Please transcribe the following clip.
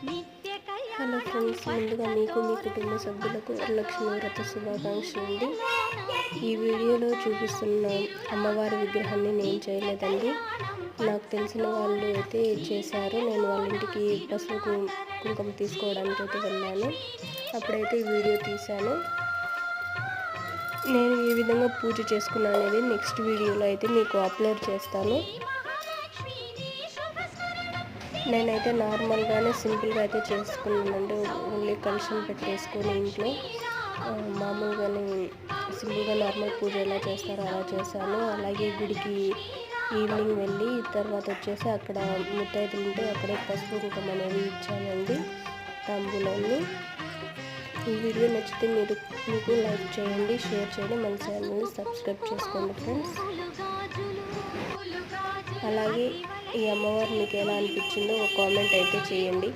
Hello friends, ముందుగా మీకు మీ కుటుంబ సభ్యులకు వరలక్ష్మి వ్రత శుభాకాంక్షలు అండి. ఈ వీడియోలో చూపిస్తున్న అమ్మవారి విగ్రహాన్ని నేను చేయలేదండి. నాకు తెలిసిన వాళ్ళు అయితే చేశారు. నేను వాళ్ళ ఇంటికి పసుపు కుంకుమ తీసుకోవడానికి అయితే వెళ్ళాను. అప్పుడైతే ఈ వీడియో తీశాను. నేను ఏ విధంగా పూజ చేసుకున్నాను అనేది నెక్స్ట్ వీడియోలో అయితే మీకు అప్లోడ్ చేస్తాను. నేనైతే నార్మల్గానే సింపుల్గా అయితే చేసుకున్నానండి. ఓన్లీ కలశం పెట్టేసుకొని ఇంట్లో మామూలుగానే సింపుల్గా నార్మల్ పూజ ఎలా చేస్తారో అలా చేశాను. అలాగే గుడికి ఈవినింగ్ వెళ్ళి తర్వాత వచ్చేసి అక్కడ ముత్తైదులు ఉంటే అక్కడే పసుపు కుంకుమ అనేది ఇచ్చానండి, తాంబూలాన్ని. ఈ వీడియో నచ్చితే మీకు లైక్ చేయండి, షేర్ చేయండి, మన ఛానల్ని సబ్స్క్రైబ్ చేసుకోండి ఫ్రెండ్స్. అలాగే ఈ అమ్మవారు మీకు ఎలా అనిపించిందో ఒక కామెంట్ అయితే చేయండి.